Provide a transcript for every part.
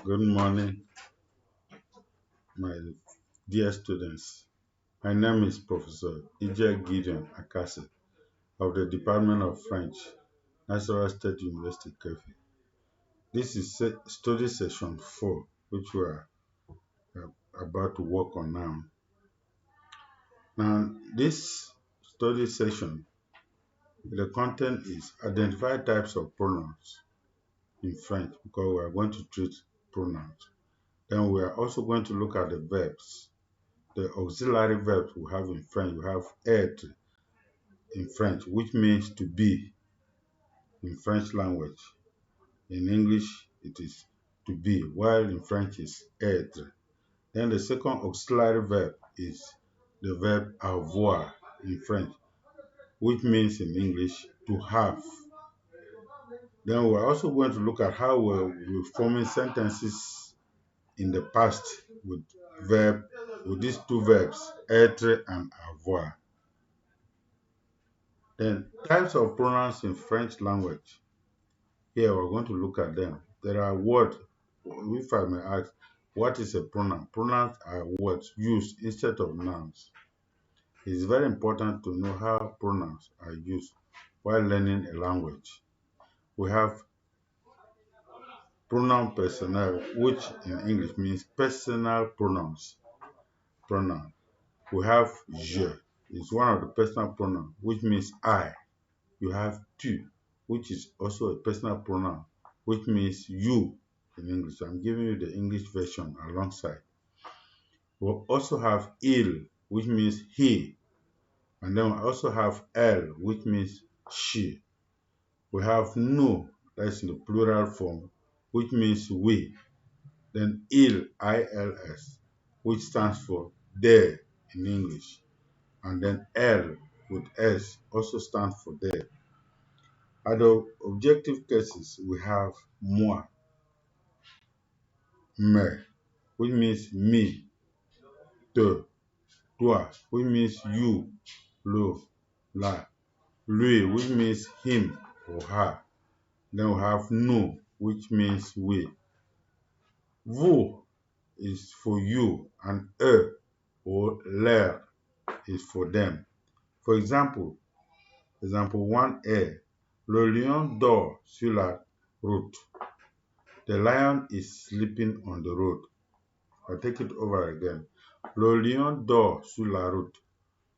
Good morning, my dear students. My name is Professor Ije Gideon Akase of the Department of French, National State University, Kefi. This is study session 4, which we are about to work on now. Now, this study session, the content is identify types of pronouns in French because we are going to treat pronouns. Then we are also going to look at the verbs. The auxiliary verbs we have in French, we have être in French, which means to be in French language. In English, it is to be, while in French is être. Then the second auxiliary verb is the verb avoir in French, which means in English to have. Then we're also going to look at how we're forming sentences in the past with these two verbs, être and avoir. Then types of pronouns in French language. Here we're going to look at them. There are words, if I may ask, what is a pronoun? Pronouns are words used instead of nouns. It's very important to know how pronouns are used while learning a language. We have pronoun personnel, which in English means personal pronouns. We have je, it's one of the personal pronouns, which means I. You have tu, which is also a personal pronoun, which means you in English. I'm giving you the English version alongside. We'll also have il, which means he. And then we also have elle, which means she. We have nous, that's in the plural form, which means we. Then il, I-L-S, which stands for they in English. And then elle with S also stands for they. At the objective cases, we have moi, me, which means me, te, toi, which means you, le, la, lui, which means him or her. Then we have nous, which means we. Vous is for you, and eux or leur is for them. For example, example 1a, le lion dort sur la route. The lion is sleeping on the road. I'll take it over again. Le lion dort sur la route.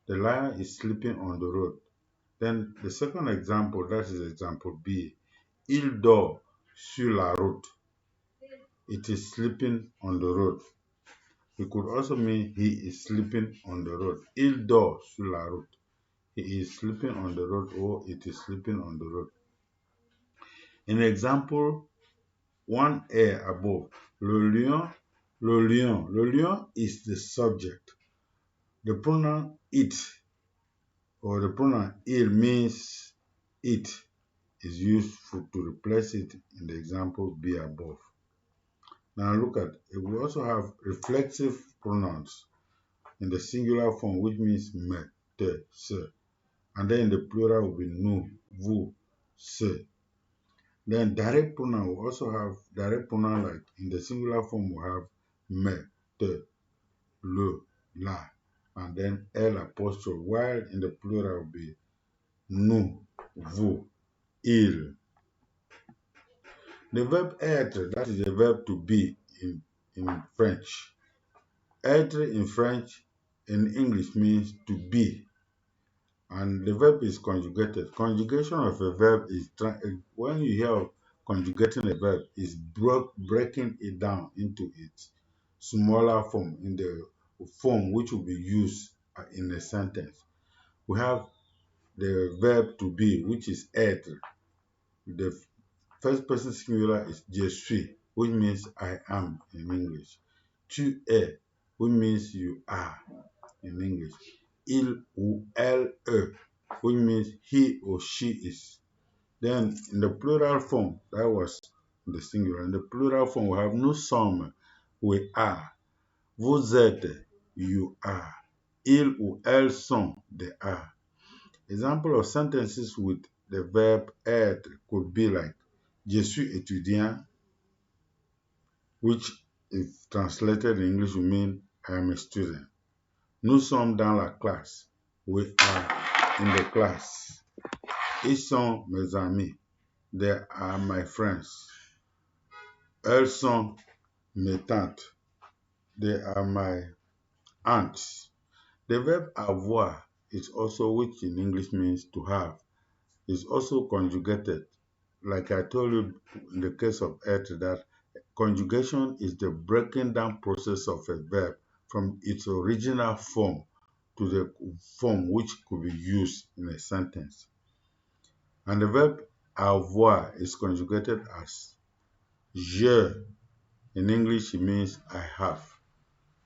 The lion is sleeping on the road. Then the second example, that is example B. Il dort sur la route. It is sleeping on the road. It could also mean he is sleeping on the road. Il dort sur la route. He is sleeping on the road, or it is sleeping on the road. In example 1a above, le lion is the subject. The pronoun it or the pronoun il means it is used to replace it in the example B above. Now look at it. We also have reflexive pronouns in the singular form, which means me, te, se. And then in the plural will be nous, vous, se. Then direct pronoun, we also have direct pronoun like in the singular form we have me, te, le, la, and then L apostrophe, while in the plural will be nous, vous, il. The verb être, that is the verb to be in French. Être in French, in English means to be. And the verb is conjugated. Conjugation of a verb is, when you hear of conjugating a verb, is breaking it down into its smaller form, in the form which will be used in a sentence. We have the verb to be, which is être. The first person singular is je suis, which means I am in English. Tu es, which means you are in English. Il ou elle est, which means he or she is. Then in the plural form, that was the singular. In the plural form, we have nous sommes, we are. Vous êtes, you are. Ils ou elles sont, they are. Example of sentences with the verb être could be like je suis étudiant, which if translated in English will mean I am a student. Nous sommes dans la classe. We are in the class. Ils sont mes amis. They are my friends. Elles sont mes tantes. They are my aunts. The verb avoir is also, which in English means to have, is also conjugated. Like I told you in the case of être, that conjugation is the breaking down process of a verb from its original form to the form which could be used in a sentence. And the verb avoir is conjugated as je. In English, it means I have.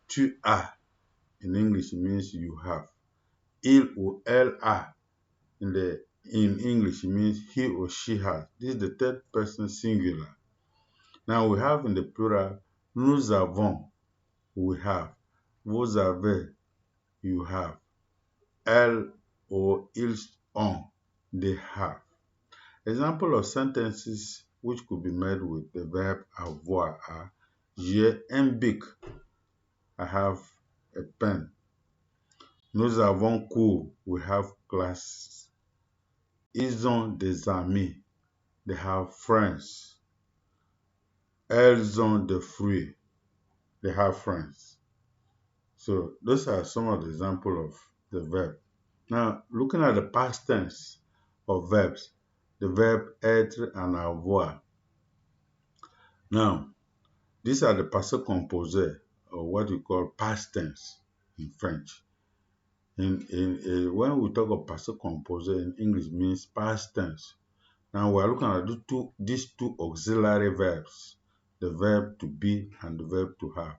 Tu as. In English, it means you have. Il ou elle a. In English, it means he or she has. This is the third person singular. Now we have in the plural, nous avons, we have. Vous avez, you have. Elle or ils ont, they have. Example of sentences which could be made with the verb avoir are j'ai un bic, I have a pen. Nous avons cours, we have classes. Ils ont des amis, they have friends. Elles ont des fruits, they have friends. So those are some of the examples of the verb. Now, looking at the past tense of verbs, the verb être and avoir. Now, these are the passé composé, or what we call past tense in French. When we talk of passé composé in English, means past tense. Now we are looking at these two auxiliary verbs, the verb to be and the verb to have.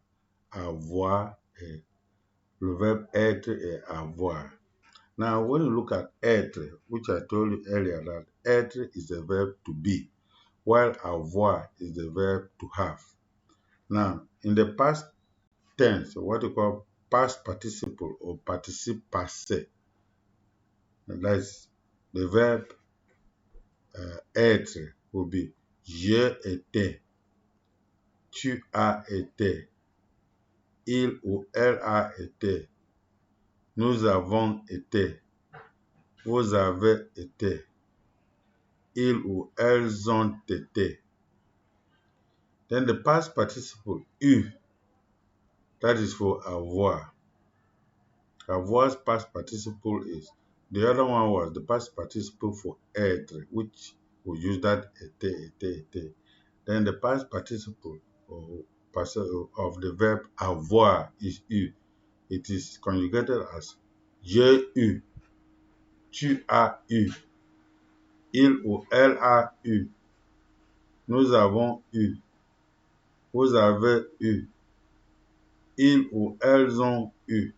Avoir et le verbe être et avoir. Now when you look at être, which I told you earlier that être is the verb to be, while avoir is the verb to have. Now in the past tense, what we call past participle or participe passé, that's the verb être will be j'ai été, tu as été, il ou elle a été, nous avons été, vous avez été, ils ou elles ont été. Then the past participle eu, that is for avoir. Avoir's past participle is, the other one was the past participle for être, which we use that été. Then the past participle of the verb avoir is eu. It is conjugated as j'ai eu, tu as eu, il ou elle a eu, nous avons eu, vous avez eu, ils ou elles ont eu.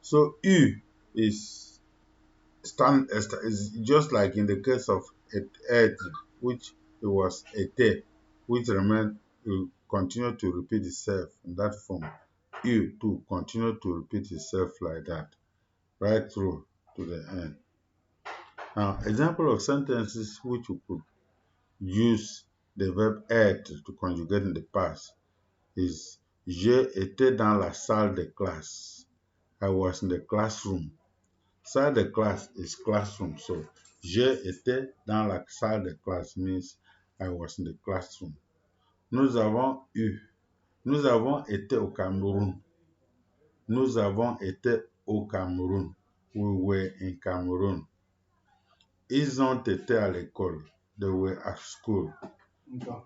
So U is just like in the case of et, which it was ete, which remain will continue to repeat itself in that form. U to continue to repeat itself like that, right through to the end. Now, example of sentences which we could use the verb être to conjugate in the past is j'ai été dans la salle de classe. I was in the classroom. Salle de classe is classroom. So, j'ai été dans la salle de classe means I was in the classroom. Nous avons été au Cameroun. Nous avons été au Cameroun. We were in Cameroon. Ils ont été à l'école. They were at school.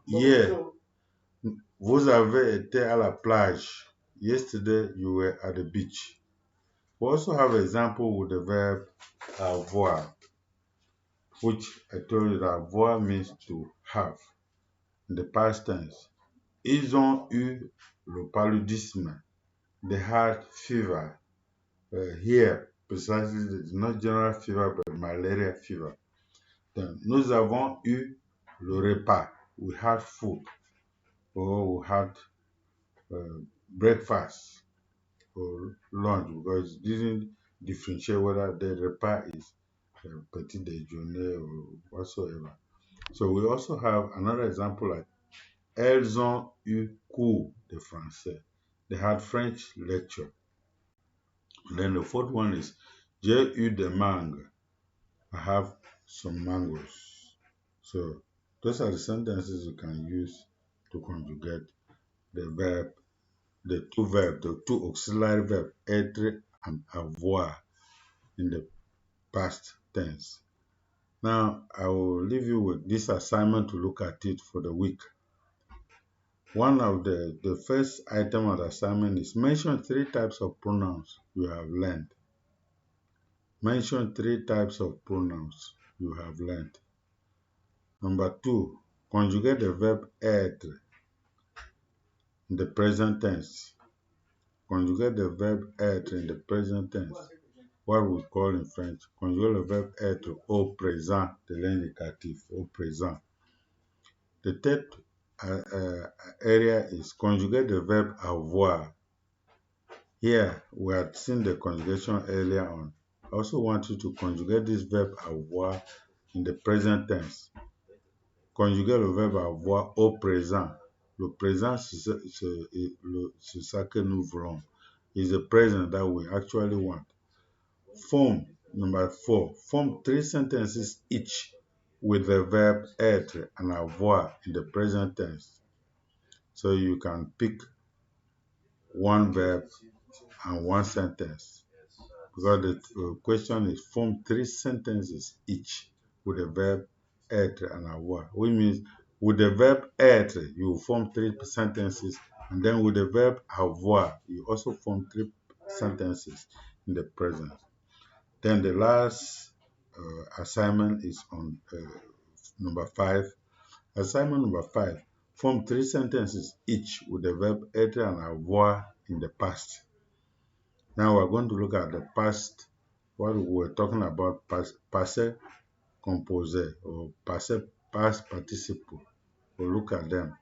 Yeah. Vous avez été à la plage. Yesterday you were at the beach. We also have an example with the verb avoir, which I told you that avoir means to have in the past tense. Ils ont eu le paludisme. They had fever. Here, precisely, it's not general fever, but malaria fever. Then, nous avons eu le repas. We had food. Or we had breakfast or lunch, because it didn't differentiate whether the repas is petit déjeuner or whatsoever. So we also have another example like elles ont eu cours de français. They had French lecture. And then the fourth one is j'ai eu des mangues. I have some mangoes. So those are the sentences you can use to conjugate the the two auxiliary verbs, être and avoir in the past tense. Now, I will leave you with this assignment to look at it for the week. One of the first item of the assignment is mention 3 types of pronouns you have learned. Mention 3 types of pronouns you have learned. Number 2, conjugate the verb être in the present tense. Conjugate the verb être in the present tense. What we call in French, conjugate le verbe être au présent de l'indicatif, au présent. The third area is conjugate the verb avoir. Here, we had seen the conjugation earlier on. I also want you to conjugate this verb avoir in the present tense. Conjuguer le verbe avoir au présent. Le présent, c'est ça que nous voulons. It's the present that we actually want. Number 4, form 3 sentences each with the verb être and avoir in the present tense. So you can pick one verb and one sentence. Because the question is form 3 sentences each with the verb être and avoir. Which means with the verb être, you form 3 sentences, and then with the verb avoir, you also form 3 sentences in the present. Then the last assignment is on number 5. Assignment number 5. Form 3 sentences each with the verb être and avoir in the past. Now we're going to look at the past, what we were talking about, passé composé or passé past participle. We'll look at them.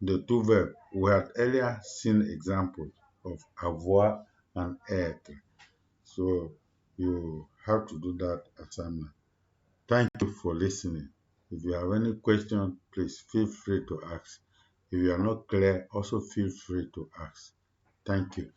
The 2 verbs. We had earlier seen examples of avoir and être. So you have to do that assignment. Thank you for listening. If you have any question, please feel free to ask. If you are not clear, also feel free to ask. Thank you.